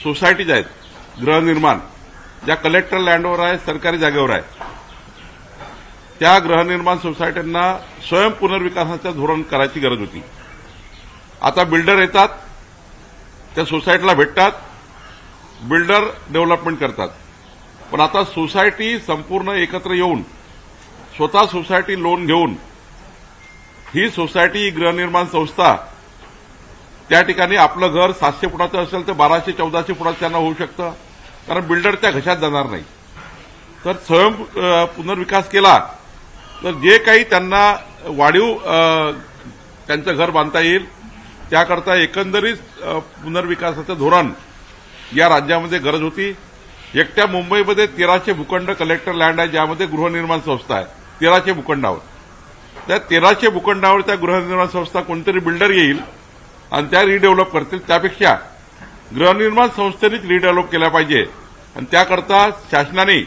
Societies आहेत गृहनिर्माण, ज्या कलेक्टर लँडवर आहे, सरकारी जागेवर आहे, त्या गृहनिर्माण सोसायट्यांना स्वयं पुनर्विकासाचं धोरण करायची गरज होती. आता बिल्डर येतात, त्या सोसायटीला भेटतात, बिल्डर डेव्हलपमेंट करतात. पण आता सोसायटी संपूर्ण एकत्र येऊन स्वतः सोसायटी लोन घेऊन ही सोसायटी गृहनिर्माण संस्था त्या ठिकाणी आपलं घर 700 फुटाचं असेल तर 1200-1400 फुटाचं त्यांना होऊ शकतं, कारण बिल्डर त्या घशात जाणार नाही. तर स्वयं पुनर्विकास केला तर जे काही त्यांना वाढीव त्यांचं घर बांधता येईल, त्याकरता एकंदरीत पुनर्विकासाचं धोरण या राज्यामध्ये गरज होती. एकट्या मुंबईमध्ये 1300 भूखंड कलेक्टर लँड आहे, ज्यामध्ये गृहनिर्माण संस्था आहे. 1300 भूखंडावर, त्या 1300 भूखंडावर त्या गृहनिर्माण संस्था कोणतरी बिल्डर येईल आणि त्या रिडेव्हलप करतील. त्यापेक्षा गृहनिर्माण संस्थेनेच रिडेव्हलप केल्या पाहिजे आणि त्याकरता शासनाने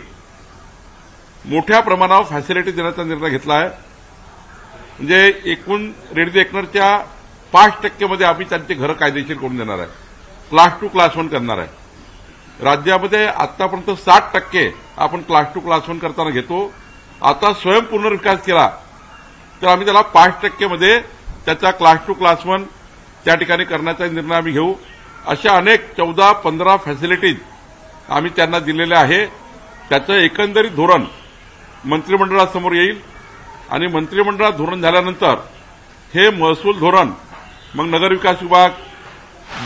मोठ्या प्रमाणावर फॅसिलिटी देण्याचा निर्णय घेतला आहे. म्हणजे एकूण रेल्वे एकनरच्या 5% मध्ये आम्ही त्यांची घरं कायदेशीर करून देणार आहे, क्लास 2 क्लास 1 करणार आहे. राज्यामध्ये आतापर्यंत 60% आपण क्लास 2 क्लास 1 करताना घेतो. आता स्वयं पुनर्विकास केला तर आम्ही त्याला 5% मध्ये त्याचा क्लास 2 क्लास 1 त्या ठिकाणी करण्याचा निर्णय आम्ही घेऊ. अशा अनेक 14-15 फॅसिलिटीज आम्ही त्यांना दिलेल्या आहे. त्याचं एकंदरीत धोरण मंत्रिमंडळासमोर येईल आणि मंत्रिमंडळात धोरण झाल्यानंतर हे महसूल धोरण, मग नगरविकास विभाग,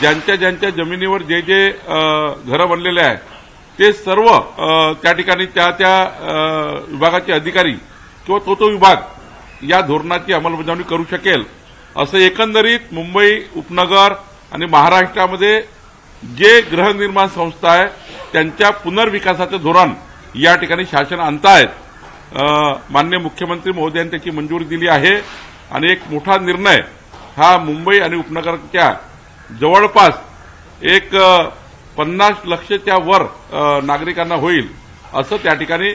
ज्यांच्या ज्यांच्या जमिनीवर जे जे घरं बनलेले आहे ते सर्व त्या ठिकाणी त्या त्या विभागाचे अधिकारी किंवा तो विभाग या धोरणाची अंमलबजावणी करू शकेल. असं एकंदरीत मुंबई उपनगर आणि महाराष्ट्रामध्ये जे गृहनिर्माण संस्था आहे त्यांच्या पुनर्विकासाचं धोरण या ठिकाणी शासन आणतायत. माननीय मुख्यमंत्री महोदयांनी त्याची मंजुरी दिली आहे आणि एक मोठा निर्णय हा मुंबई आणि उपनगरच्या जवळपास एक 50 लक्षच्या वर नागरिकांना होईल असं त्या ठिकाणी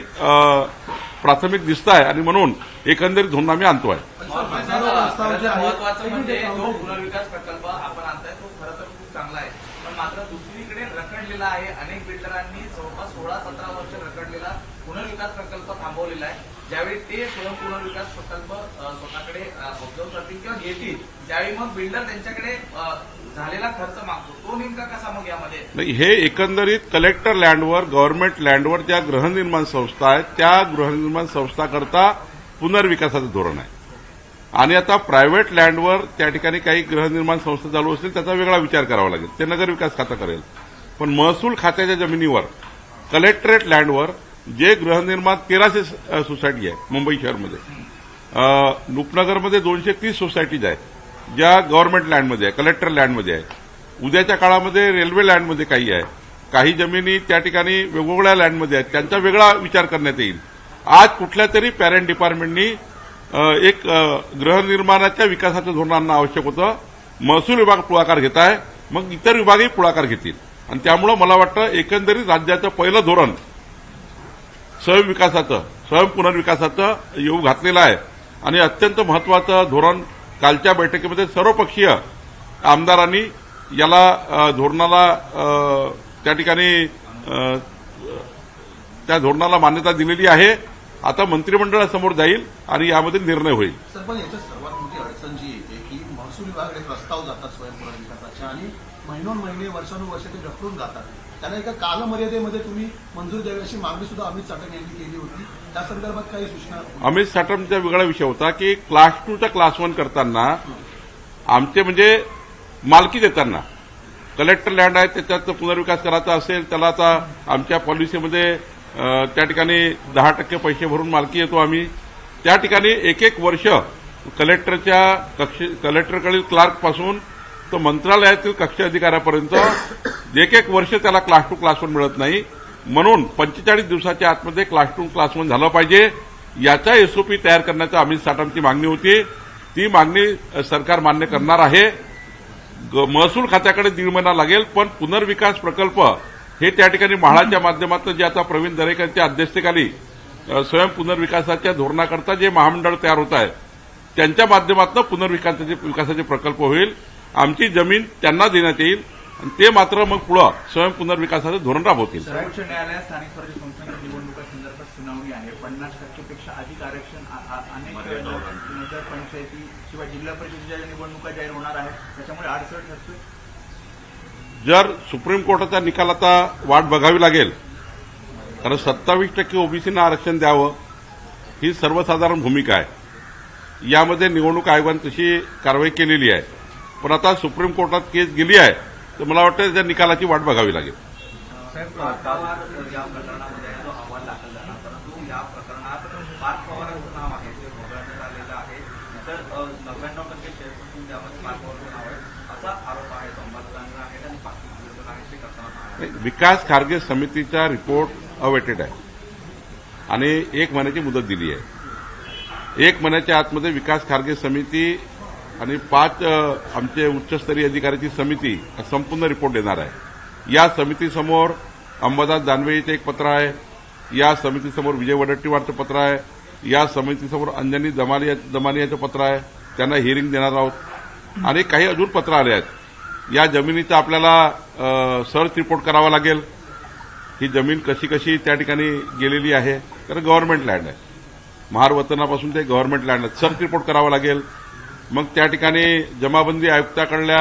प्राथमिक दिसत आहे आणि म्हणून एकंदरीत धोरण आम्ही आणतोय. महत्वाचं म्हणजे जो पुनर्विकास प्रकल्प आपण आणताय तो खरं तर खूप चांगला आहे, पण मात्र दुसरीकडे रखडलेला आहे. अनेक बिल्डरांनी जवळपास 16-17 वर्ष रखडलेला पुनर्विकास प्रकल्प थांबवलेला आहे. ज्यावेळी ते स्वयं पुनर्विकास प्रकल्प स्वतःकडे ऑब्झर्व करतील किंवा घेतील, त्यावेळी मग बिल्डर त्यांच्याकडे झालेला खर्च मागतो. तो नेमका कसा मग यामध्ये नाही, हे एकंदरीत कलेक्टर लँडवर, गव्हर्नमेंट लँडवर ज्या गृहनिर्माण संस्था आहेत त्या गृहनिर्माण संस्थाकरता पुनर्विकासाचं धोरण आहे. आणि आता प्रायव्हेट लँडवर त्या ठिकाणी काही गृहनिर्माण संस्था चालू असतील त्याचा वेगळा विचार करावा लागेल, ते नगरविकास खातं करेल. पण महसूल खात्याच्या जमिनीवर कलेक्टरेट लँडवर जे गृहनिर्माण 1300 सोसायटी आहे मुंबई शहरमध्ये, उपनगरमध्ये 230 सोसायटीज आहेत ज्या गव्हर्नमेंट लँडमध्ये आहे, कलेक्टर लँडमध्ये आहे. उद्याच्या काळामध्ये रेल्वे लँडमध्ये काही आहे, काही जमिनी त्या ठिकाणी वेगवेगळ्या लँडमध्ये आहेत, त्यांचा वेगळा विचार करण्यात येईल. आज कुठल्या तरी पॅरेंट डिपार्टमेंटनी एक गृहनिर्माणाच्या विकासाचं धोरण आणणं आवश्यक होतं. महसूल विभाग पुढाकार घेत आहे, मग इतर विभागही पुढाकार घेतील आणि त्यामुळे मला वाटतं एकंदरीत राज्याचं पहिलं धोरण स्वयं पुनर्विकासाचं येऊ घातलेलं आहे आणि अत्यंत महत्वाचं धोरण. कालच्या बैठकीमध्ये सर्वपक्षीय आमदारांनी याला धोरणाला त्या ठिकाणी त्या धोरणाला मान्यता दिलेली आहे. आता मंत्रिमंडळासमोर जाईल आणि यामध्ये निर्णय होईल. सर, पण याच्यात सर्वात मोठी अडचण जी येते की महसूल विभागाकडे प्रस्ताव जातात स्वयं पुनर्विकासाच्या आणि महिनोन्महिने वर्षानुवर्ष ते ढकलून जातात. त्यांना एका कालमर्यादेमध्ये तुम्ही मंजुरी द्यावी अशी मागणी सुद्धा अमित साटम यांनी केली होती. त्या संदर्भात काही सूचना? अमित साटमचा वेगळा विषय होता की क्लास 2 चा क्लास 1 करताना आमचे म्हणजे मालकी देताना कलेक्टर लँड आहे त्याच्यात पुनर्विकास करायचा असेल त्याला आता आमच्या पॉलिसीमध्ये त्या ठिकाणी 10% पैसे भरून मालकी येतो आम्ही. त्या ठिकाणी एक वर्ष कलेक्टरकडील क्लार्कपासून तो मंत्रालयातील कक्ष अधिकाऱ्यापर्यंत एक वर्ष त्याला क्लास 2 क्लास 1 मिळत नाही. म्हणून 45 दिवसाच्या आतमध्ये क्लास 2 क्लास 1 झालं पाहिजे याचा एसओपी तयार करण्याची अमित साटमची मागणी होती. ती मागणी सरकार मान्य करणार आहे. महसूल खात्याकडे 1.5 महिना लागेल, पण पुनर्विकास प्रकल्प हे त्या ठिकाणी म्हाडाच्या माध्यमातून जे आता प्रवीण दरेकरच्या अध्यक्षतेखाली स्वयं पुनर्विकासाच्या धोरणाकरता जे महामंडळ तयार होत आहे त्यांच्या माध्यमातून पुनर्विकासाचे प्रकल्प होईल. आमची जमीन त्यांना देण्यात येईल आणि ते मात्र मग पुढं स्वयं पुनर्विकासाचं धोरण राबवतील. सर्वोच्च न्यायालयात स्थानिक स्वराज्य संस्थांच्या निवडणुकांसंदर्भात सुनावणी आहे. 50%पेक्षा अधिक आरक्षण अनेक नगर पंचायती शिवाय जिल्हा परिषदेच्या निवडणुका जाहीर होणार आहेत, त्याच्यामुळे अडचण ठरतोय. जर सुप्रीम कोर्टाचा निकाल आता वाट बघावी लागेल, कारण 27% ओबीसींना आरक्षण द्यावं ही सर्वसाधारण भूमिका आहे. यामध्ये निवडणूक आयोगाने तशी कारवाई केलेली आहे, पण आता सुप्रीम कोर्टात केस गेली आहे, तर मला वाटतं त्या निकालाची वाट बघावी लागेल. साहेब, पार्थ पवार या प्रकरणामध्ये जो अहवाल दाखल झाला, परंतु या प्रकरणात पार्थ पवारांचं नाव आहे ते वगळण्यात आलेलं आहे. तर 99% शेअरपासून त्यामध्ये पार्थ पवारचं नाव आहे असा आरोप आहे. संभाजीनगर आहेत आणि बाकी विरोधक आहेत ते करताना विकास खारगे समितीचा रिपोर्ट अवेटेड आहे आणि 1 महिन्याची मुदत दिली आहे. 1 महिन्याच्या आतमध्ये विकास खारगे समिती आणि 5 आमचे उच्चस्तरीय अधिकाऱ्याची समिती संपूर्ण रिपोर्ट देणार आहे. या समितीसमोर अंबादास दानवेचं एक पत्र आहे, या समितीसमोर विजय वडेट्टीवारचं पत्र आहे, या समितीसमोर अंजनी दमानियाचं पत्र आहे. त्यांना हिअरिंग देणार आहोत आणि काही अजून पत्र आले आहेत. या जमिनीचा आपल्याला सर्च रिपोर्ट करावा लागेल. ही जमीन कशी कशी त्या ठिकाणी गेलेली आहे, कारण गव्हर्नमेंट लँड आहे. महार वतनापासून ते गव्हर्नमेंट लँड आहे. सर्च रिपोर्ट करावा लागेल. मग त्या ठिकाणी जमाबंदी आयुक्ताकडल्या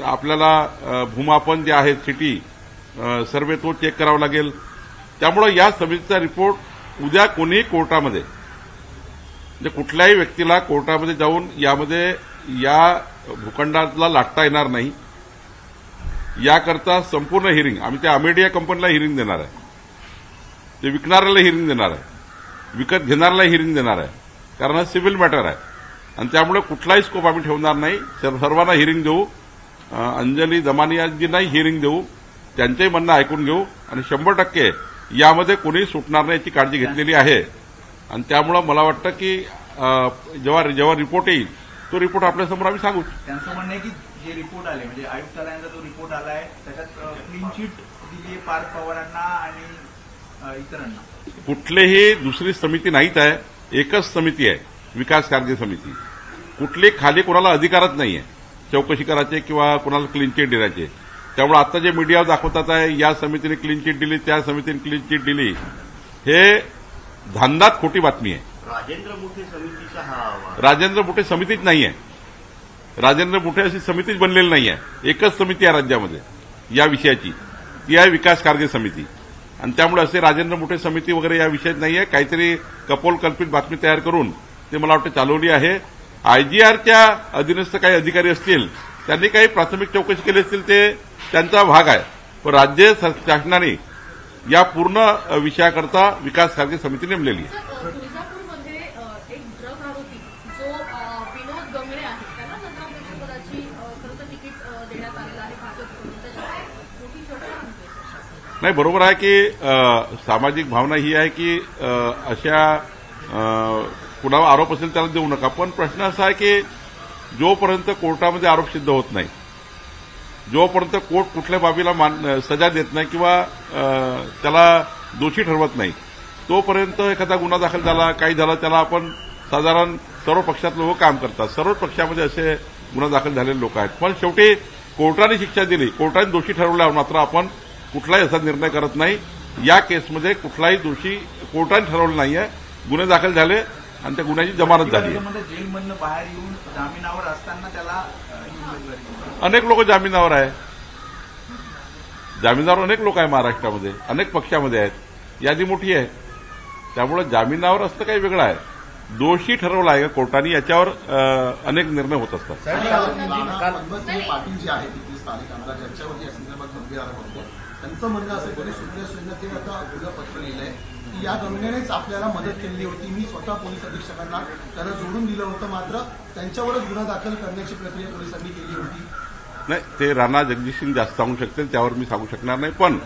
आपल्याला भूमापन जे आहे सिटी सर्वे तो चेक करावा लागेल. त्यामुळे या समितीचा रिपोर्ट उद्या कोणीही कोर्टामध्ये म्हणजे कुठल्याही व्यक्तीला कोर्टामध्ये जाऊन यामध्ये या भूखंडाला लाटता येणार नाही. याकरता संपूर्ण हिअरिंग आम्ही त्या अमेडिया कंपनीला हिअरिंग देणार आहे, ते विकणाऱ्याला हिअरिंग देणार आहे, विकत घेणाऱ्याला हिअरिंग देणार आहे, कारण हा सिव्हिल मॅटर आहे आणि त्यामुळे कुठलाही स्कोप आम्ही ठेवणार नाही. सर्वांना हिअरिंग देऊ, अंजली दमानियाजींनाही हिअरिंग देऊ, त्यांचंही म्हणणं ऐकून घेऊ आणि 100% यामध्ये कोणीही सुटणार नाही याची काळजी घेतलेली आहे. आणि त्यामुळे मला वाटतं की जेव्हा रिपोर्ट येईल तो रिपोर्ट आपल्यासमोर आम्ही सांगू. त्यांचं म्हणणं आहे की जे रिपोर्ट आले म्हणजे आयुक्तालयाचा जो रिपोर्ट आलाय त्याच्यात क्लीन चिट दिली पार्थ पवारांना आणि इतरांना. कुठलीही दुसरी समिती नाहीच आहे, एकच समिती आहे विकास खारगे समिती. कुठली खाली कोणाला अधिकारच नाहीये चौकशी करायचे किंवा कोणाला क्लीन चिट देण्याचे. त्यामुळे आता जे मीडियावर दाखवतात आहे या समितीने क्लीन चिट दिली त्या समितीने क्लीन चिट दिली, हे धांदात खोटी बातमी आहे. राजेंद्र मुठे समितीचा हा अहवाल राजेंद्र मुठे समितीच नाहीये. राजेंद्र मुठे अशी समितीच बनलेली नाहीये. एकच समिती आहे राज्यामध्ये या विषयाची, ती आहे विकास खारगे समिती. आणि त्यामुळे असे राजेंद्र मुठे समिती वगैरे या विषयात नाहीये. काहीतरी कपोलकल्पित बातमी तयार करून ते मला वाटतं चालवली आहे. आयजीआरच्या अधीनस्थ काही अधिकारी असतील, त्यांनी काही प्राथमिक चौकशी केली असतील, ते त्यांचा भाग आहे. पण राज्य शासनाने या पूर्ण विषयाकरता विकास खारगे समिती नेमलेली आहे. तुळजापूरमध्ये एक ड्रग आरोपी जो विनोद गंगणे आहे त्याला नगराध्यक्षपदाची खरं तर तिकीट देण्यात आलेलं आहे भाजपकडून. त्याच्यामुळे मोठी चर्चा होते. नाही, बरोबर आहे की सामाजिक भावना ही आहे की अशा कुणावर आरोप असेल त्याला देऊ नका. पण प्रश्न असा आहे की जोपर्यंत कोर्टामध्ये आरोप सिद्ध होत नाही, जोपर्यंत कोर्ट कुठल्या बाबीला सजा देत नाही किंवा त्याला दोषी ठरवत नाही, तोपर्यंत एखादा गुन्हा दाखल झाला काही झाला त्याला आपण साधारण सर्व पक्षात लोक काम करतात. सर्व पक्षामध्ये असे गुन्हा दाखल झालेले लोक आहेत. पण शेवटी कोर्टाने शिक्षा दिली, कोर्टाने दोषी ठरवल्यावर मात्र आपण कुठलाही असा निर्णय करत नाही. या केसमध्ये कुठलाही दोषी कोर्टाने ठरवलं नाहीये. गुन्हे दाखल झाले आणि त्या गुन्ह्याची जमानत झाली. जेलमधनं बाहेर येऊन जामिनावर असताना त्याला अनेक लोक जामिनावर आहे. जामिनावर अनेक लोक आहे महाराष्ट्रामध्ये, अनेक पक्षामध्ये आहेत. यादी मोठी आहे. त्यामुळे जामिनावर असतं काही वेगळं आहे. दोषी ठरवला आहे का कोर्टाने याच्यावर अनेक निर्णय होत असतात. पद्मसिंह पाटील जे आहेत तिथले स्थानिक आमदार ज्यांच्यावरती या संदर्भात गंभीर आरोप होते, त्यांचं म्हणणं असं की सुप्रिया सुळेंना ते आता उद्या पत्र लिहिलंय की या गंगेनेच आपल्याला मदत केली होती. मी स्वतः पोलीस अधीक्षकांना त्यांना जोडून दिलं होतं, मात्र त्यांच्यावरच गुन्हा दाखल करण्याची प्रक्रिया पोलिसांनी केली होती. नाही, ते राणा जगजित सिंग जास्त सांगू शकतील, त्यावर मी सांगू शकणार नाही. पण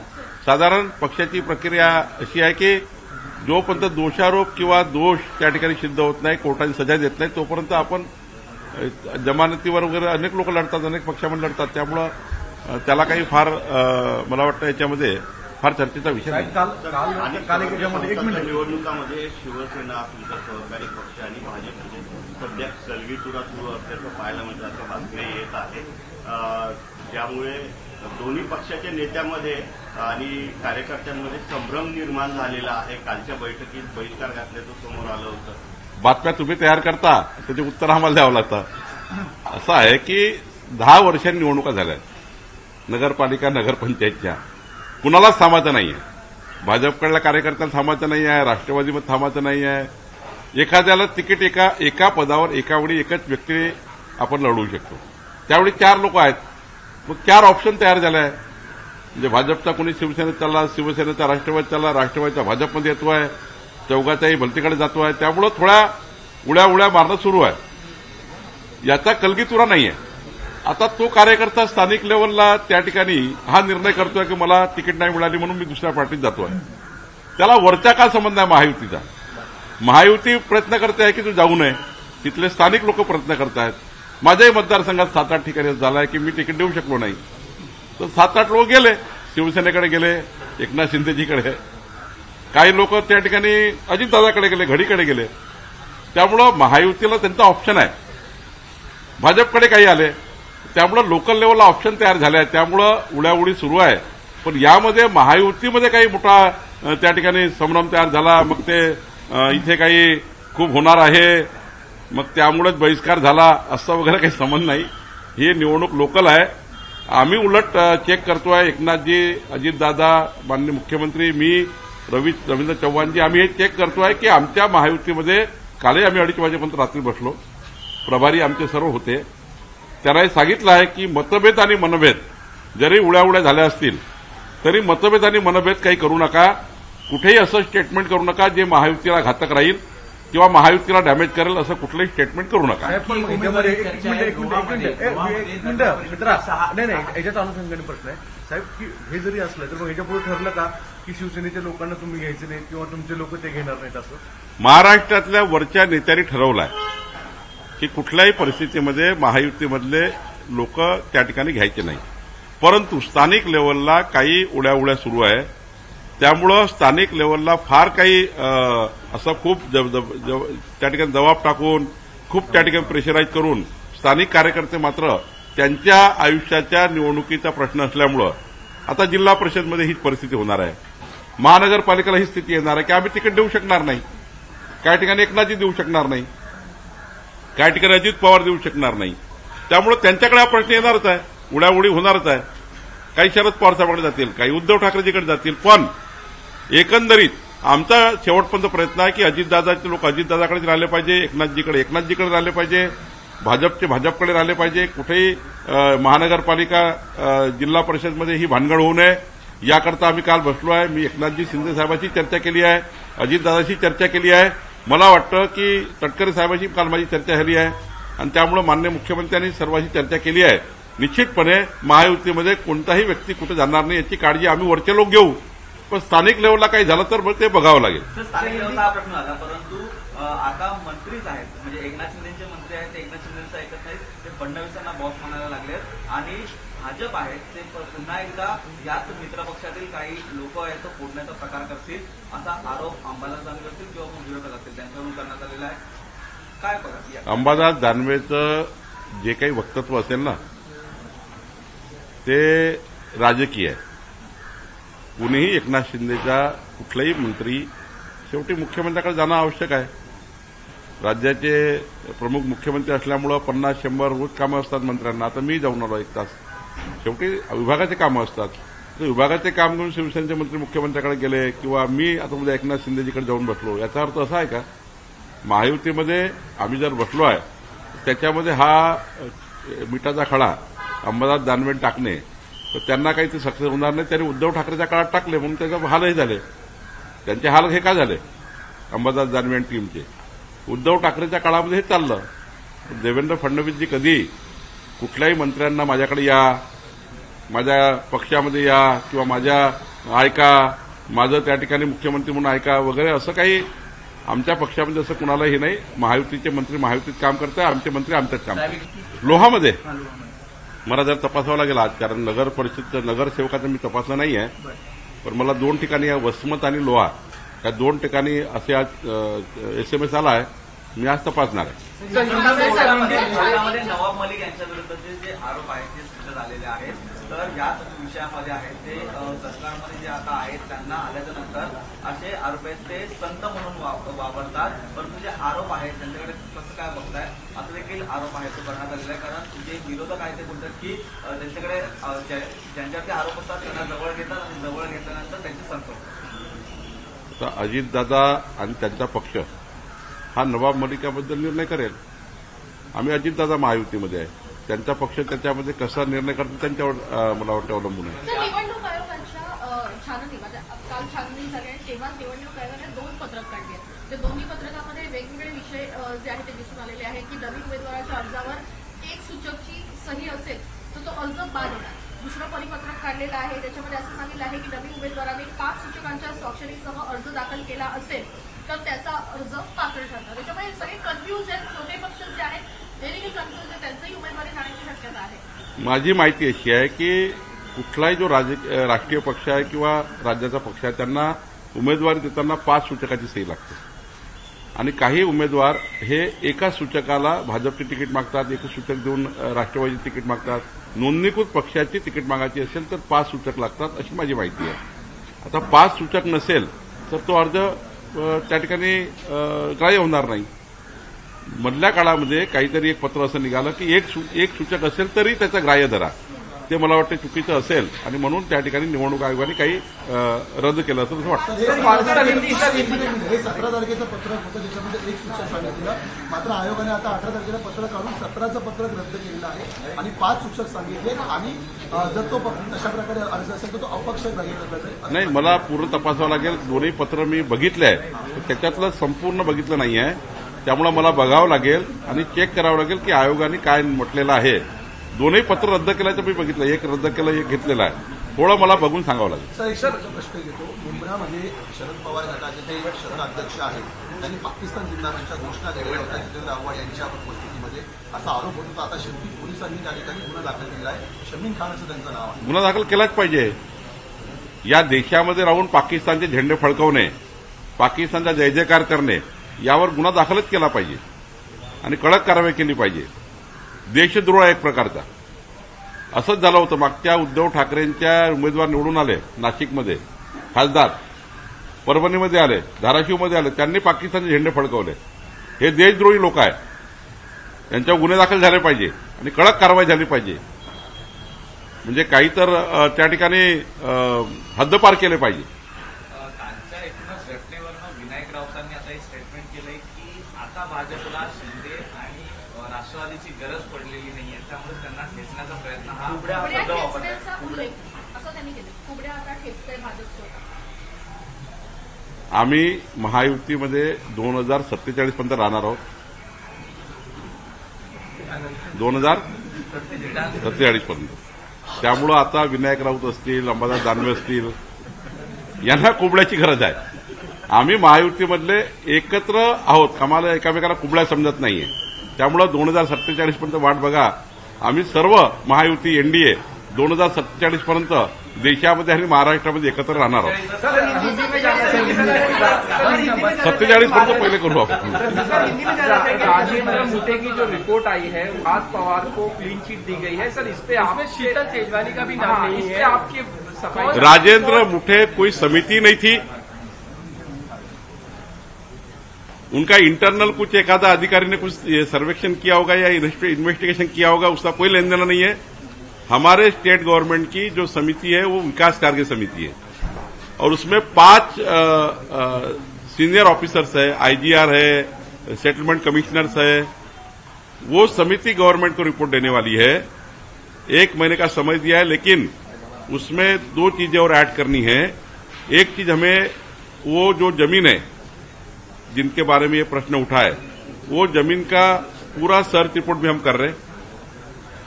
साधारण पक्षाची प्रक्रिया अशी आहे की जोपर्यंत दोषारोप किंवा दोष त्या ठिकाणी सिद्ध होत नाही, कोर्टाने सजा देत नाही, तोपर्यंत आपण जमानतीवर वगैरे अनेक लोक लढतात, अनेक पक्षामध्ये लढतात. त्यामुळं त्याला काही फार मला वाटतं याच्यामध्ये फार चर्चेचा विषय नाही. निवडणुकामध्ये शिवसेना तुमचा सहकारी पक्ष आणि भाजपमध्ये सध्या सलगीतुरा सुरू असल्याचं पाहायला मिळतं, असं बातम्या येत आहे. ज्यामुळे दोन्ही पक्षाच्या नेत्यामध्ये आणि कार्यकर्त्यांमध्ये संभ्रम निर्माण झालेला आहे. कालच्या बैठकीत बहिष्कार घातल्याचं समोर आलं होतं. बातम्या तुम्ही तयार करता, त्याचे उत्तर आम्हाला द्यावं लागतं. असं आहे की 10 वर्षांनी निवडणुका झाल्या नगरपालिका नगरपंचायतच्या. कुणालाच थांबायचं नाहीये. भाजपकडल्या कार्यकर्त्यांना थांबायचं नाही आहे, राष्ट्रवादीमध्ये थांबायचं नाही आहे. एखाद्याला तिकीट एका पदावर एकावेळी एकच व्यक्ती आपण लढवू शकतो. त्यावेळी 4 लोक आहेत. मग 4 ऑप्शन तयार झाले आहे. म्हणजे भाजपचा कोणी शिवसेनेत चालला, शिवसेनेचा राष्ट्रवादीत चालला, राष्ट्रवादीचा भाजपमध्ये येतोय, चौघाचाही भलतीकडे जातोय. त्यामुळं थोड्या उड्या मारणं सुरू आहे. याचा कलगीतुरा नाहीये. आता तो कार्यकर्ता स्थानिक लेवलला त्या ठिकाणी हा निर्णय करतोय की मला तिकीट नाही मिळाली म्हणून मी दुसऱ्या पार्टीत जातोय. त्याला वरचा का संबंध आहे महायुतीचा? महायुती प्रयत्न करते आहे की तू जाऊ नये. तिथले स्थानिक लोक प्रयत्न करतायत. माझ्याही मतदारसंघात 7-8 ठिकाणी झालाय की मी तिकीट देऊ शकलो नाही. तर 7-8 लोक गेले, शिवसेनेकडे गेले, एकनाथ शिंदेजीकडे. काही लोक त्या ठिकाणी अजितदादाकडे गेले, घडीकडे गेले. त्यामुळं महायुतीला त्यांचा ऑप्शन आहे. भाजपकडे काही आले. त्यामुळं लोकल लेवलला ऑप्शन तयार झाले आहे. त्यामुळं उड्याउडी सुरू आहे. पण यामध्ये महायुतीमध्ये काही मोठा त्या ठिकाणी संभ्रम तयार झाला. मग ते इथे काही खूप होणार आहे, मग त्यामुळेच बहिष्कार झाला असं वगैरे काही संबंध नाही. ही निवडणूक लोकल आहे. आम्ही उलट चेक करतोय. एकनाथजी, अजितदादा, माननीय मुख्यमंत्री, मी, रवींद्र चव्हाणजी, आम्ही हे चेक करतोय की आमच्या महायुतीमध्ये कालही आम्ही 2:30 वाजेपर्यंत रात्री बसलो. प्रभारी आमचे सर्व होते. त्यांनाही सांगितलं आहे की मतभेद आणि मनभेद जरी उड्या झाल्या असतील तरी मतभेद आणि मनभेद काही करू नका. कुठेही असं स्टेटमेंट करू नका जे महायुतीला घातक राहील किंवा महायुतीला डॅमेज करेल असं कुठलंही स्टेटमेंट करू नका. याच्यात अनुषंगाने प्रश्न आहे साहेब की हे जरी असलं तर मग ह्याच्यापुढे ठरलं का की शिवसेनेच्या लोकांना तुम्ही घ्यायचे नाहीत किंवा तुमचे लोक ते घेणार नाहीत? असं महाराष्ट्रातल्या वरच्या नेत्यांनी ठरवलं आहे की कुठल्याही परिस्थितीमध्ये महायुतीमधले लोक त्या ठिकाणी घ्यायचे नाही. परंतु स्थानिक लेवलला काही उड्या सुरू आहे. त्यामुळं स्थानिक लेवलला फार काही असं खूप त्या ठिकाणी दबाव टाकून खूप त्या ठिकाणी प्रेशराईज करून स्थानिक कार्यकर्ते मात्र त्यांच्या आयुष्याच्या निवडणुकीचा प्रश्न असल्यामुळं आता जिल्हा परिषदमध्ये हीच परिस्थिती होणार आहे. महानगरपालिकेला ही स्थिती येणार आहे की आम्ही तिकीट देऊ शकणार नाही. काही ठिकाणी एकनाथजी देऊ शकणार नाही, काही ठिकाणी अजित पवार देऊ शकणार नाही. त्यामुळे त्यांच्याकडे हा प्रश्न येणारच आहे, उड्याउडी होणारच आहे. काही शरद पवार साहेबांकडे जातील, काही उद्धव ठाकरेजीकडे जातील. पण एकंदरीत आमचा शेवटपर्यंत प्रयत्न आहे की अजितदादाचे लोक अजितदादाकडेच राहिले पाहिजे, एकनाथजीकडे राहिले पाहिजे, भाजपकडे राहिले पाहिजे. कुठेही महानगरपालिका जिल्हा परिषदमध्ये ही भानगड होऊ नये याकरता आम्ही काल बसलो आहे. मी एकनाथजी शिंदे साहेबांशी चर्चा केली आहे, अजितदादाशी चर्चा केली आहे. मला वाटतं की तटकरे साहेबांशी काल माझी चर्चा झाली आहे आणि त्यामुळे माननीय मुख्यमंत्र्यांनी सर्वांशी चर्चा केली आहे. निश्चितपणे महायुतीमध्ये कोणताही व्यक्ती कुठे जाणार नाही याची काळजी आम्ही वरचे लोक घेऊ. पण स्थानिक लेवलला काही झालं तर ते बघावं लागेल. स्थानिक लेवलला हा प्रश्न आला, परंतु आता मंत्रीच आहेत, म्हणजे एकनाथ शिंदेचे मंत्री आहेत, ते एकनाथ शिंदेचं ऐकत नाहीत, ते फडणवीसांना बॉस म्हणायला लागलेत आणि भाजप आहेत ते पुन्हा एकदा याच मित्रपक्षातील काही लोक आहेत तो फोडण्याचा प्रकार करतील असा आरोप अंबादास दानवे करतील किंवा मग विरोधक असतील त्यांच्यावरून करण्यात आलेला आहे. काय बघा अंबादास दानवेचं जे काही वक्तव्य असेल ना ते राजकीय आहे. कुणीही एकनाथ शिंदेचा कुठलाही मंत्री शेवटी मुख्यमंत्र्याकडे जाणं आवश्यक आहे. राज्याचे प्रमुख मुख्यमंत्री असल्यामुळं 50-100 रोज कामं असतात मंत्र्यांना. आता मी जाऊन आलो 1 तास. शेवटी विभागाचे कामं असतात. तर विभागाचे काम घेऊन शिवसेनेचे मंत्री मुख्यमंत्र्याकडे गेले किंवा मी आता उद्या एकनाथ शिंदेजीकडे जाऊन बसलो याचा अर्थ असा आहे का महायुतीमध्ये आम्ही जर बसलो आहे त्याच्यामध्ये हा मिठाचा खडा अंबादास दानवे टाकणे तर त्यांना काही ते सक्सेस होणार नाही. त्यांनी उद्धव ठाकरेच्या काळात टाकले म्हणून त्याचे हालही झाले. त्यांचे हाल हे का झाले अंबादास दानवे टीमचे? उद्धव ठाकरेच्या काळामध्ये हे चाललं. देवेंद्र फडणवीसजी कधी कुठल्याही मंत्र्यांना माझ्याकडे या, माझ्या पक्षामध्ये या किंवा माझ्या ऐका, माझं त्या ठिकाणी मुख्यमंत्री म्हणून ऐका वगैरे असं काही आमच्या पक्षामध्ये असं कुणाला हे नाही. महायुतीचे मंत्री महायुतीत काम करतात, आमचे मंत्री आमच्यात काम करतात. लोहामध्ये मला जर तपासावं लागेल आज, कारण नगर परिषदचं नगरसेवकाचं मी तपासलं नाही आहे. पण मला 2 ठिकाणी वसमत आणि लोहा या 2 ठिकाणी असे आज SMS आला आहे. मी आज तपासणार आहे. नवाब मलिक यांच्या विरुद्धचे जे आरोप आहेत ते सिद्ध झालेले आहेत. तर याच विषयामध्ये आहेत ते सरकारमध्ये जे आता आहेत त्यांना आल्याच्या नंतर असे आरोप आहेत ते संत म्हणून वापरतात, परंतु जे आरोप आहेत त्यांच्याकडे कसं काय बघताय असं देखील आरोप आहे तो करण्यात आलेला आहे. कारण जे विरोधक आहेत ते बोलतात की त्यांच्याकडे ज्यांच्यावरती आरोप असतात त्यांना जवळ घेतात आणि जवळ घेतल्यानंतर त्यांचे संत होतात. तर अजितदादा आणि त्यांचा पक्ष हा नवाब मलिकाबद्दल निर्णय करेल. आम्ही अजितदादा महायुतीमध्ये आहे, त्यांचा पक्ष त्याच्यामध्ये कसा निर्णय करतो त्यांच्यावर मला वाटतं अवलंबून आहे. निवडणूक आयोगाच्या छाननी काल छाननी झाली आणि तेव्हा निवडणूक आयोगाने 2 पत्रक काढली आहेत. ते दोन्ही पत्रकामध्ये वेगवेगळे विषय जे आहेत ते दिसून आलेले आहेत की नवीन उमेदवाराच्या अर्जावर एक सूचकची सही असेल तर तो अर्ज बाद होणार. दुसरं परिपत्रक काढलेलं आहे त्याच्यामध्ये असं सांगितलं आहे की नवीन उमेदवाराने 5 सूचकांच्या स्वाक्षरीसह अर्ज दाखल केला असेल तर त्याचा अर्ज पात्र ठरणार. त्याच्यामुळे सगळे कन्फ्यूज आहेत. छोटे पक्ष जे आहेत ते देखील कन्फ्यूज आहेत, त्यांचंही उमेदवारी जाण्याची शक्यता आहे. माझी माहिती अशी आहे की कुठलाही जो राष्ट्रीय पक्ष आहे किंवा राज्याचा पक्ष आहे त्यांना उमेदवारी देताना 5 सूचकाची सही लागते आणि काही उमेदवार हे एका सूचकाला भाजपची तिकीट मागतात, एक सूचक देऊन राष्ट्रवादीची तिकीट मागतात. नोंदणीकृत पक्षाची तिकीट मागायची असेल तर 5 सूचक लागतात अशी माझी माहिती आहे. आता 5 सूचक नसेल तर तो अर्ज त्या ठिकाणी ग्राह्य होणार नाही. मधल्या काळामध्ये काहीतरी एक पत्र असं निघालं की एक सूचक असेल तरी त्याचा ग्राह्य धरा. ते मला वाटतं चुकीचं असेल आणि म्हणून त्या ठिकाणी निवडणूक आयोगाने काही रद्द केलं असं वाटतं. हे 17 तारखेचं पत्रक होतं त्याच्यामध्ये एक सूचक सांगितलं, मात्र आयोगाने आता 18 तारखेला पत्रक काढून 17चं पत्रक रद्द केलेलं आहे आणि 5 सूचक सांगितले आणि जर तो तशा प्रकारे अर्ज असेल तर तो अपक्ष ग्राह्य धरला. नाही, मला पूर्ण तपासावं लागेल. दोन्ही पत्र मी बघितले आहे, त्याच्यातलं संपूर्ण बघितलं नाही आहे, त्यामुळे मला बघावं लागेल आणि चेक करावं लागेल की आयोगाने काय म्हटलेलं आहे. दोन्ही पत्र रद्द केल्याचं मी बघितलं, एक रद्द केलं एक घेतलेलं आहे. थोडं मला बघून सांगावं लागेल. सर एक शेवटचा प्रश्न घेतो. मुंब्रामध्ये शरद पवार गटाचे ते शहर अध्यक्ष आहेत, त्यांनी पाकिस्तान जिंदाबादच्या घोषणा दिलेल्या होत्या जितेंद्र आव्हाड यांच्या उपस्थितीमध्ये, असा आरोप होतो. आता शेवटी पोलिसांनी त्या ठिकाणी गुन्हा दाखल केला आहे. शमीन खान असं त्यांचं नाव आहे. गुन्हा दाखल केलाच पाहिजे. या देशामध्ये राहून पाकिस्तानचे झेंडे फडकवणे, पाकिस्तानचा जय जयकार करणे यावर गुन्हा दाखलच केला पाहिजे आणि कडक कारवाई केली पाहिजे. देशद्रोह एक प्रकारचा. असंच झालं होतं मागच्या उद्धव ठाकरेंच्या उमेदवार निवडून आले नाशिकमध्ये, खासदार परभणीमध्ये आले, धाराशिवमध्ये आले, त्यांनी पाकिस्तानचे झेंडे फडकवले. हे देशद्रोही लोक आहेत, यांच्यावर गुन्हे दाखल झाले पाहिजे आणि कडक कारवाई झाली पाहिजे. म्हणजे काही तर त्या ठिकाणी हद्दपार केले पाहिजे. कालच्या एकूणच घटनेवरनं विनायक राऊतांनी आता एक स्टेटमेंट केलंय की आता भाजपला शिंदे आणि राष्ट्रवादीची गरज पडलेली नाहीये, त्यामुळे त्यांना ठेचण्याचा प्रयत्न हा शब्द वापरलाय. उल्लेख असं त्यांनी केलं. कुबड्या आता ठेचतंय भाजप. आम्ही महायुतीमध्ये 2047 पर्यंत राहणार आहोत. 2047 पर्यंत. त्यामुळं आता विनायक राऊत असतील, अंबादास दानवे असतील, यांना कुबड्याची गरज आहे. आम्ही महायुतीमधले एकत्र आहोत, आम्हाला एकामेकाला कुबड्या समजत नाहीये. त्यामुळं 2047 पर्यंत वाट बघा. आम्ही सर्व महायुती एनडीए 2047 पर्यंत देशामध्ये आणि महाराष्ट्रामध्ये एकत्र राहणार आहोत. 47 पर्यंत पहिले करू आपण. राजेंद्र मुटे की जो रिपोर्ट आई है राज पवार को क्लीन चिट दी गई है सर, इस पे आप शीतल तेजवानी का भी नाम नहीं है, इस पे आपकी सफाई. राजेंद्र मुठे कोई समिति नहीं थी, उनका इंटरनल कुछ एखादा अधिकारी ने कुछ सर्वेक्षण किया होगा या इन्वेस्टिगेशन किया होगा, उसका कोई लेन देना नहीं है. हमारे स्टेट गवर्नमेंट की जो समिति है वो विकास कार्य समिति है और उसमें 5 सीनियर ऑफिसर्स है, आईजीआर है, सेटलमेंट कमिश्नर्स है. वो समिति गवर्नमेंट को रिपोर्ट देने वाली है. 1 महीने का समय दिया है, लेकिन उसमें 2 चीजें और ऐड करनी है. एक चीज हमें वो जो जमीन है जिनके बारे में ये प्रश्न उठा है, वो जमीन का पूरा सर्च रिपोर्ट भी हम कर रहे हैं.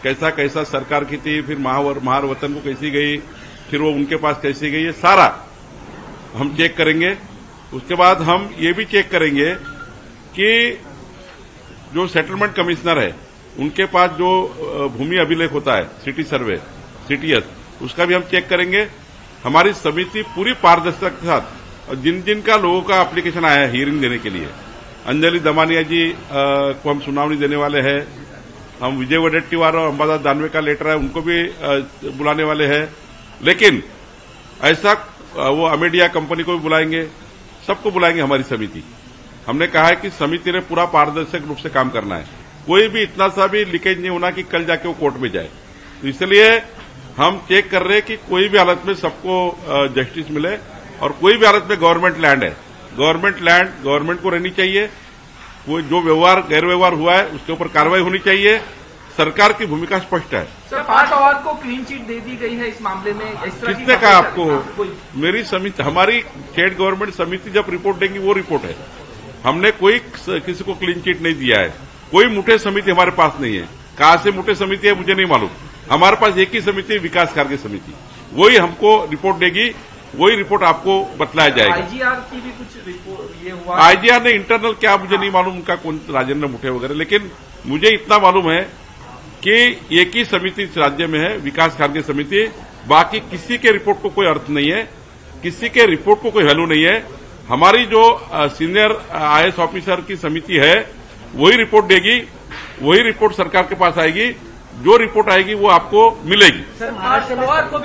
कैसा कैसा सरकार की थी, फिर महार वतन को कैसी गई, फिर वो उनके पास कैसी गई, ये सारा हम चेक करेंगे. उसके बाद हम ये भी चेक करेंगे कि जो सेटलमेंट कमिश्नर है उनके पास जो भूमि अभिलेख होता है, सिटी सर्वे, सीटीएस, उसका भी हम चेक करेंगे. हमारी समिति पूरी पारदर्शिता के साथ, जिन जिन का लोगों का एप्लीकेशन आया है हियरिंग देने के लिए, अंजलि दमानिया जी को हम सुनावनी देने वाले हैं, हम विजय वडेट्टीवार और अंबादास दानवे का लेटर है उनको भी बुलाने वाले हैं। लेकिन ऐसा वो अमेडिया कंपनी को भी बुलाएंगे, सबको बुलाएंगे हमारी समिति। हमने कहा है कि समिति ने पूरा पारदर्शक रूप से काम करना है, कोई भी इतना सा भी लीकेज नहीं होना कि कल जाके वो कोर्ट में जाए। तो इसलिए हम चेक कर रहे हैं कि कोई भी हालत में सबको जस्टिस मिले, और कोई भी हालत में गवर्नमेंट लैंड है, गवर्नमेंट लैंड गवर्नमेंट को रहनी चाहिए। कोई जो व्यवहार गैर व्यवहार हुआ है उसके ऊपर कार्रवाई होनी चाहिए। सरकार की भूमिका स्पष्ट है। सर, पार्थ पवार को क्लीन चिट दे दी गई है इस मामले में, इस तरह किसने कहा आपको? मेरी समिति, हमारी स्टेट गवर्नमेंट समिति जब रिपोर्ट देंगी वो रिपोर्ट है। हमने कोई किसी को क्लीन चिट नहीं दिया है, कोई मुठे समिति हमारे पास नहीं है। कहां से मुठे समिति है मुझे नहीं मालूम। हमारे पास एक ही समिति, विकास कार्य समिति, वही हमको रिपोर्ट देगी, वही रिपोर्ट आपको बतलाया जाएगा। आईजीआर की भी कुछ रिपोर्ट ये हुआ? आईजीआर ने इंटरनल क्या मुझे नहीं मालूम, उनका कौन राजेंद्र मुठे वगैरह, लेकिन मुझे इतना मालूम है कि एक ही समिति इस राज्य में है, विकास कार्य समिति। बाकी किसी के रिपोर्ट को कोई अर्थ नहीं है, किसी के रिपोर्ट को कोई वैल्यू नहीं है। हमारी जो सीनियर आईएएस ऑफिसर की समिति है वही रिपोर्ट देगी, वही रिपोर्ट सरकार के पास आएगी, जो रिपोर्ट आएगी वो आपको मिलेगी। सर, पार्थ पवार को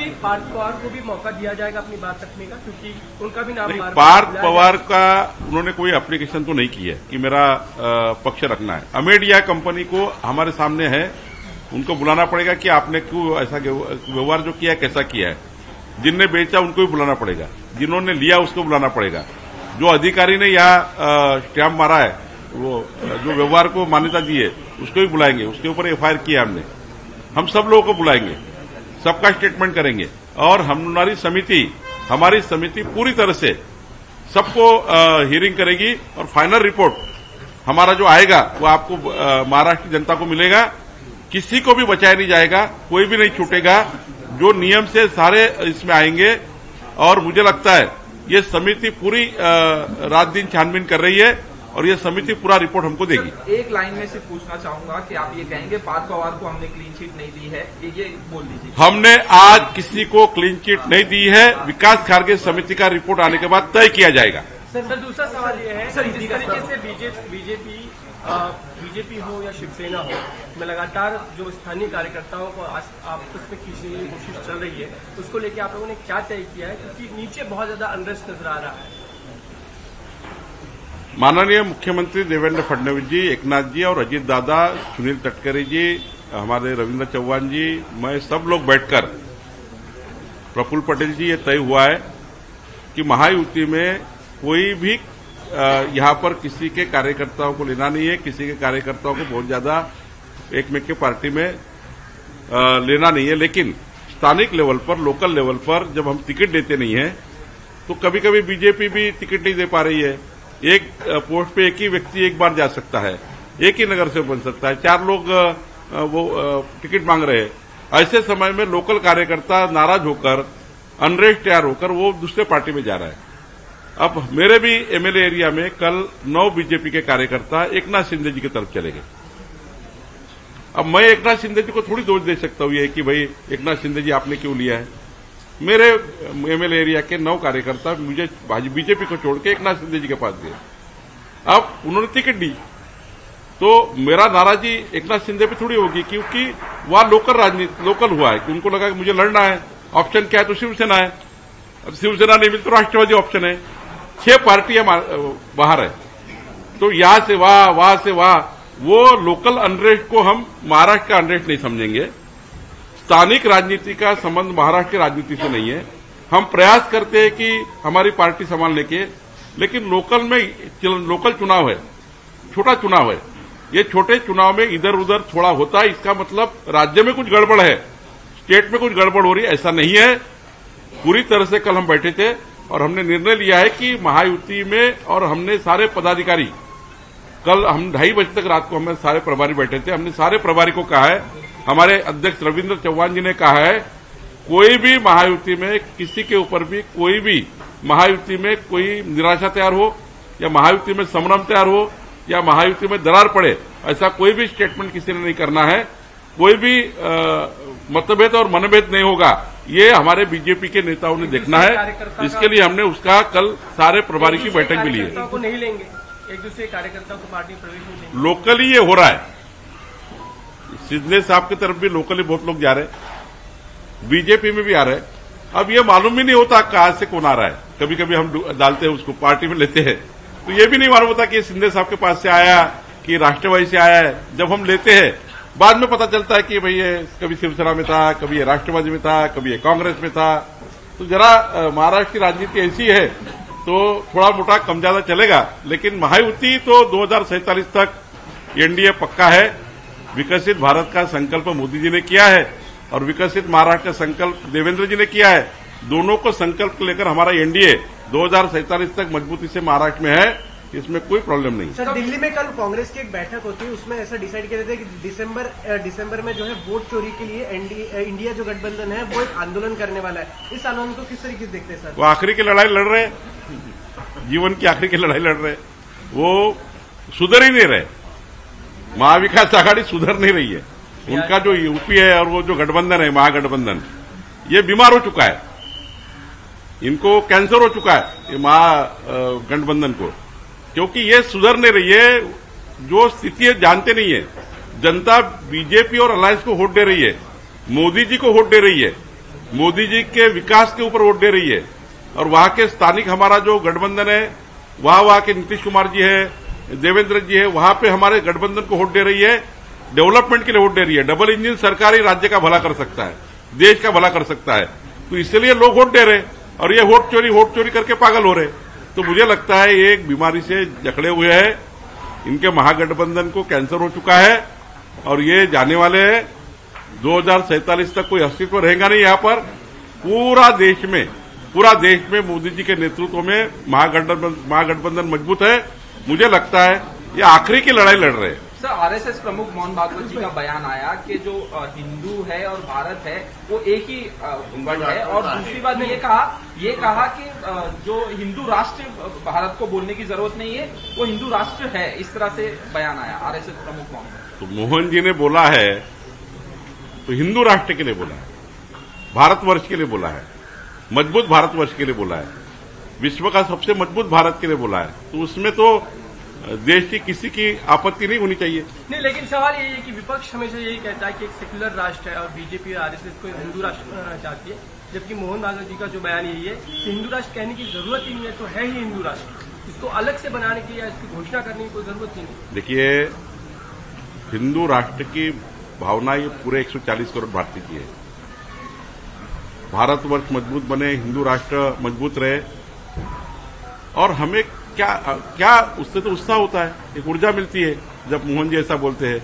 भी मौका दिया जाएगा अपनी बात रखने का, क्योंकि उनका भी नाम पार्थ पवार का उन्होंने कोई एप्लीकेशन तो नहीं की है कि मेरा पक्ष रखना है। अमेडिया कंपनी को हमारे सामने है, उनको बुलाना पड़ेगा कि आपने क्यों ऐसा व्यवहार जो किया कैसा किया है। जिनने बेचा उनको भी बुलाना पड़ेगा, जिन्होंने लिया उसको बुलाना पड़ेगा। जो अधिकारी ने यहाँ स्टैम्प मारा है, वो जो व्यवहार को मान्यता दी है उसको भी बुलाएंगे, उसके ऊपर एफआईआर किया हमने। हम सब लोगों को बुलाएंगे, सबका स्टेटमेंट करेंगे, और हमारी समिति पूरी तरह से सबको हियरिंग करेगी, और फाइनल रिपोर्ट हमारा जो आएगा वो आपको महाराष्ट्र की जनता को मिलेगा। किसी को भी बचाया नहीं जाएगा, कोई भी नहीं छूटेगा। जो नियम से सारे इसमें आएंगे, और मुझे लगता है ये समिति पूरी रात दिन छानबीन कर रही है, और ये समिति पूरा रिपोर्ट हमको देगी। एक लाइन में सिर्फ पूछना चाहूंगा कि आप ये कहेंगे पार्थ पवार को हमने क्लीन चिट नहीं दी है, ये बोल दीजिए। हमने आज किसी को क्लीन चिट नहीं दी है, विकास खारगे समिति का रिपोर्ट आने के बाद तय किया जाएगा। सर, दूसरा सवाल ये है, सर, जिस तरीके से बीजेपी हो या शिवसेना हो, में लगातार जो स्थानीय कार्यकर्ताओं को आपस में खींचने की कोशिश चल रही है, उसको लेकर आप लोगों ने क्या तय किया है? क्योंकि नीचे बहुत ज्यादा अनरेस्ट नजर आ रहा है। माननीय मुख्यमंत्री देवेंद्र फडणवीस जी, एकनाथ जी और अजीत दादा, सुनील तटकरे जी, हमारे रविंद्र चौहान जी, मैं सब लोग बैठकर, प्रफुल्ल पटेल जी, ये तय हुआ है कि महायुति में कोई भी यहां पर किसी के कार्यकर्ताओं को लेना नहीं है, किसी के कार्यकर्ताओं को बहुत ज्यादा एक में के पार्टी में लेना नहीं है। लेकिन स्थानिक लेवल पर, लोकल लेवल पर जब हम टिकट देते नहीं है, तो कभी कभी बीजेपी भी टिकट नहीं दे पा रही है। एक पोस्ट पे एक ही व्यक्ति एक बार जा सकता है, एक ही नगर से बन सकता है, 4 लोग वो टिकट मांग रहे हैं। ऐसे समय में लोकल कार्यकर्ता नाराज होकर, अनरेस्ट तैयार होकर वो दूसरे पार्टी में जा रहा है। अब मेरे भी एमएलए एरिया में कल 9 बीजेपी के कार्यकर्ता एकनाथ शिंदे जी की तरफ चले गए। अब मैं एकनाथ शिंदे जी को थोड़ी दोष दे सकता हूं ये कि भाई एकनाथ शिंदे जी आपने क्यों लिया है। मेरे एमएलए एरिया के 9 कार्यकर्ता मुझे बीजेपी को छोड़ के एकनाथ शिंदे जी के पास गए। अब उन्होंने टिकट दी, तो मेरा नाराजी एकनाथ शिंदे पे थोड़ी होगी, क्योंकि वहां लोकल हुआ है कि उनको लगा कि मुझे लड़ना है। ऑप्शन क्या है? तो शिवसेना है। अब शिवसेना नहीं मिली तो राष्ट्रवादी ऑप्शन है। 6 पार्टियां बाहर है, तो यहां से वहां से वहां, वो लोकल अनरेस्ट को हम महाराष्ट्र का अनरेस्ट नहीं समझेंगे। स्थानिक राजनीति का संबंध महाराष्ट्र की राजनीति से नहीं है। हम प्रयास करते हैं कि हमारी पार्टी संभालने के, लेकिन लोकल चुनाव है, छोटा चुनाव है। ये छोटे चुनाव में इधर उधर थोड़ा होता है, इसका मतलब राज्य में कुछ गड़बड़ है, स्टेट में कुछ गड़बड़ हो रही है, ऐसा नहीं है। पूरी तरह से कल हम बैठे थे और हमने निर्णय लिया है कि महायुति में, और हमने सारे पदाधिकारी, कल हम 2:30 बजे तक रात को हमें सारे प्रभारी बैठे थे, हमने सारे प्रभारी को कहा है, हमारे अध्यक्ष रविंद्र चौहान जी ने कहा है, कोई भी महायुति में किसी के ऊपर भी, कोई भी महायुति में कोई निराशा तैयार हो, या महायुति में संभ्रम तैयार हो, या महायुति में दरार पड़े, ऐसा कोई भी स्टेटमेंट किसी ने नहीं करना है। कोई भी मतभेद और मनभेद नहीं होगा, ये हमारे बीजेपी के नेताओं ने देखना है। इसके लिए हमने उसका कल सारे प्रभारी की बैठक भी ली है। को नहीं लेंगे, एक दूसरे कार्यकर्ताओं को पार्टी प्रवेश नहीं देंगे। लोकली ये हो रहा है, शिंदे साहब की तरफ भी लोकली बहुत लोग जा रहे हैं, बीजेपी में भी आ रहे हैं। अब ये मालूम ही नहीं होता कहां से कौन आ रहा है। कभी कभी हम डालते हैं उसको, पार्टी में लेते हैं, तो ये भी नहीं मालूम होता कि शिंदे साहब के पास से आया कि राष्ट्रवादी से आया है। जब हम लेते हैं बाद में पता चलता है कि भाई ये कभी शिवसेना में था, कभी ये राष्ट्रवादी में था, कभी ये कांग्रेस में था। तो जरा महाराष्ट्र की राजनीति ऐसी है, तो थोड़ा मोटा कम ज्यादा चलेगा, लेकिन महायुति तो 2047 तक एनडीए पक्का है। विकसित भारत का संकल्प मोदी जी ने किया है और विकसित महाराष्ट्र का संकल्प देवेंद्र जी ने किया है। दोनों को संकल्प लेकर हमारा एनडीए 2047 तक मजबूती से महाराष्ट्र में है, इसमें कोई प्रॉब्लम नहीं। सर, दिल्ली में कल कांग्रेस की एक बैठक होती है, उसमें ऐसा डिसाइड किया था कि दिसंबर में जो है वोट चोरी के लिए इंडिया जो गठबंधन है वो एक आंदोलन करने वाला है। इस आंदोलन को किस तरीके से देखते हैं सर? वो आखिरी की लड़ाई लड़ रहे हैं, जीवन की आखिरी की लड़ाई लड़ रहे हैं, वो सुधर ही नहीं रहे। महाविकास आघाड़ी सुधर नहीं रही है। उनका जो यूपी है और वो जो गठबंधन है महागठबंधन, ये बीमार हो चुका है, इनको कैंसर हो चुका है ये महागठबंधन को, क्योंकि ये सुधर नहीं रही है। जो स्थिति है जानते नहीं है। जनता बीजेपी और अलायंस को वोट दे रही है, मोदी जी को वोट दे रही है, मोदी जी के विकास के ऊपर वोट दे रही है। और वहां के स्थानिक हमारा जो गठबंधन है, वहां के नीतीश कुमार जी है, देवेंद्र जी है, वहां पे हमारे गठबंधन को वोट दे रही है, डेवलपमेंट के लिए वोट दे रही है। डबल इंजन सरकार ही राज्य का भला कर सकता है, देश का भला कर सकता है, तो इसलिए लोग वोट दे रहे और ये वोट चोरी करके पागल हो रहे। तो मुझे लगता है ये एक बीमारी से जकड़े हुए हैं, इनके महागठबंधन को कैंसर हो चुका है और ये जाने वाले हैं। 2047 तक कोई अस्तित्व रहेगा नहीं। यहाँ पर पूरा देश में मोदी जी के नेतृत्व में महागठबंधन मजबूत है। मुझे लगता है ये आखिरी की लड़ाई लड़ रहे हैं। सर, आरएसएस प्रमुख मोहन भागवत जी का बयान आया कि जो हिंदू है और भारत है वो एक ही वर्ड है, और दूसरी बात ये कहा कि जो हिंदू राष्ट्र भारत को बोलने की जरूरत नहीं है, वो हिंदू राष्ट्र है। इस तरह से बयान आया आरएसएस प्रमुख मोहन। तो मोहन जी ने बोला है तो हिंदू राष्ट्र के लिए बोला है, भारतवर्ष के लिए बोला है, मजबूत भारतवर्ष के लिए बोला है, विश्व का सबसे मजबूत भारत के लिए बोला है। तो उसमें तो देश की किसी की आपत्ति नहीं होनी चाहिए। नहीं, लेकिन सवाल यही है कि विपक्ष हमेशा यही कहता है कि एक सेक्युलर राष्ट्र है और बीजेपी और आरएसएस को हिंदू राष्ट्र बनाना चाहती है, जबकि मोहन भागवत जी का जो बयान यही है कि हिंदू राष्ट्र कहने की जरूरत ही नहीं है, तो है ही हिंदू राष्ट्र, इसको अलग से बनाने की या इसकी घोषणा करने की कोई जरूरत ही नहीं। देखिए, हिंदू राष्ट्र की भावना ये पूरे 140 करोड़ भारतीय की है। भारतवर्ष मजबूत बने, हिंदू राष्ट्र मजबूत रहे, और हमें क्या उससे तो उत्साह होता है, एक ऊर्जा मिलती है जब मोहन जी ऐसा बोलते हैं।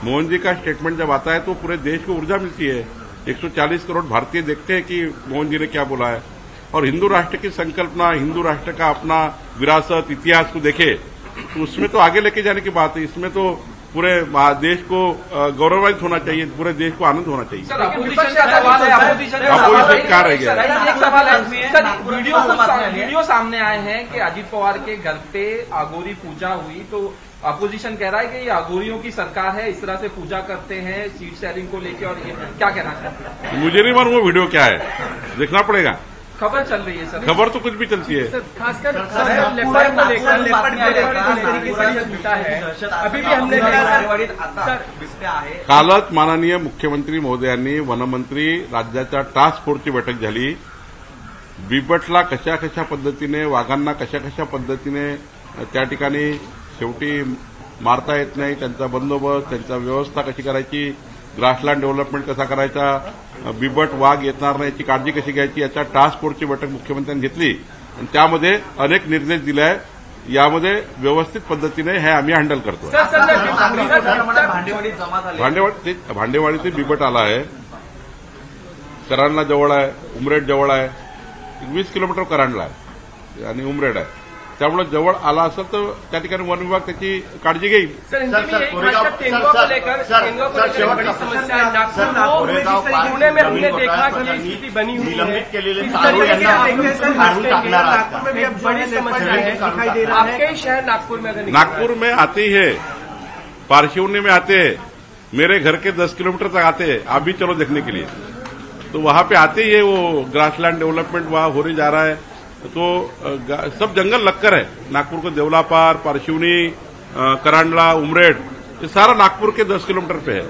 मोहन जी का स्टेटमेंट जब आता है तो पूरे देश को ऊर्जा मिलती है। 140 करोड़ भारतीय देखते हैं कि मोहन जी ने क्या बोला है। और हिंदू राष्ट्र की संकल्पना, हिंदू राष्ट्र का अपना विरासत, इतिहास को देखे तो उसमें तो आगे लेके जाने की बात है। इसमें तो पूरे देश को गौरवान्वित होना चाहिए, पूरे देश को आनंद होना चाहिए। सर, अपोजिशन का सवाल है, अपोजिशन कहाँ रह गया? एक सवाल है सर, वीडियो सामने आए हैं कि अजीत पवार के घर पे अघोरी पूजा हुई, तो अपोजिशन कह रहा है कि ये अघोरियों की सरकार है, इस तरह से पूजा करते हैं सीट शेयरिंग को लेकर, और ये क्या कहना चाहते हैं? मुझे नहीं मालूम वो वीडियो क्या है, देखना पड़ेगा। खबर चल रही है सर, खबर तो कुछ भी चलती है। खासकर लेपर्ड को लेकर तरीके से झूठा है। अभी भी हमने कालच माननीय मुख्यमंत्री महोदयांनी वनमंत्री राज्याच्या टास्क फोर्सची बैठक झाली। बिबटला कशा कशा पद्धतीने, वाघांना कशा कशा पद्धतीने त्या ठिकाणी शेवटी मारता येत नाही, त्यांचा बंदोबस्त, त्यांचा व्यवस्था कशी करायची, ग्रासलँड डेव्हलपमेंट कसा करायचा, बिबट वाघ येणार नाही याची काळजी कशी घ्यायची, याच्या टास्क फोर्सची बैठक मुख्यमंत्र्यांनी घेतली आणि त्यामध्ये अनेक निर्देश दिले आहे। यामध्ये व्यवस्थित पद्धतीने हे आम्ही हँडल करतो। भांडेवाडीतील बिबट आला आहे, कराडला जवळ आहे, उमरेड जवळ आहे, 20 किलोमीटर कराडला आहे आणि उमरेड आहे, त्यामुळे जवळ आला असेल तर त्या ठिकाणी वन विभाग त्याची काळजी घेईल। पुणे में हमने देखा कि स्थिति बनी हुई है, बड़ी समस्या है, दिखाई दे रहा है। आपके शहर नागपुर में, नागपुर में आती है, पारशिवनी में आते हैं, मेरे घर के 10 किलोमीटर तक आते हैं, आप भी चलो देखने के लिए। तो वहां पे आते ही है, वो ग्रासलैंड डेवलपमेंट वहां हो जा रहा है, तो सब जंगल लगकर है। नागपुर को देवलापार, पारशिवनी, करांडला, उमरेड, ये सारा नागपुर के 10 किलोमीटर पे है।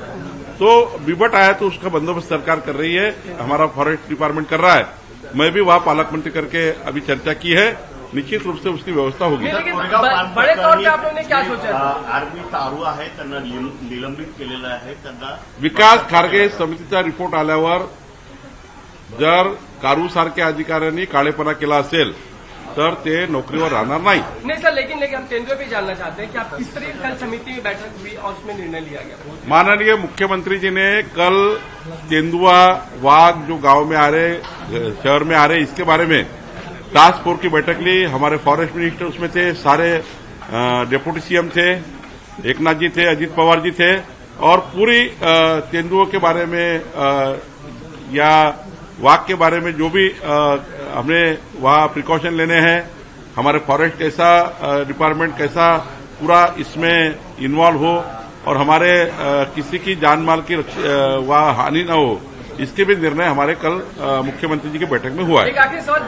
तो बिबट आया तो उसका बंदोबस्त सरकार कर रही है, हमारा फॉरेस्ट डिपार्टमेंट कर रहा है। मैं भी वहां पालक मंत्री करके अभी चर्चा की है, निश्चित रूप से उसकी व्यवस्था होगी। बड़े तौर पे आप लोगों ने क्या सोचा? आरबी तारू आहे, त्यांना निलंबित केलेलं आहे, त्यांना विकास खारगे समितीचा रिपोर्ट आल्यावर जर कारूसारख्या अधिकाऱ्यांनी काळेपणा केला असेल तर ते नोकरीवर राहणार नाही। नहीं सर, लेकिन हम तेंदुए भी जानना चाहते हैं कि आप किस तरह कल समिति में बैठक हुई और उसमें निर्णय लिया गया? माननीय मुख्यमंत्री जी ने कल तेंदुआ वाघ जो गांव में आ रहे, शहर में आ रहे, इसके बारे में टास्क फोर्स की बैठक ली। हमारे फॉरेस्ट मिनिस्टर उसमें थे, सारे डिप्टी सीएम थे, एकनाथ जी थे, अजित पवार जी थे, और पूरी तेंदुओं के बारे में या वाघ के बारे में जो भी हमने वहां प्रिकॉशन लेने हैं, हमारे फॉरेस्ट कैसा डिपार्टमेंट कैसा पूरा इसमें इन्वॉल्व हो और हमारे किसी की जान माल की वहां हानि न हो, इसके भी निर्णय हमारे कल मुख्यमंत्री जी की बैठक में हुआ है। एक आखिरी सवाल,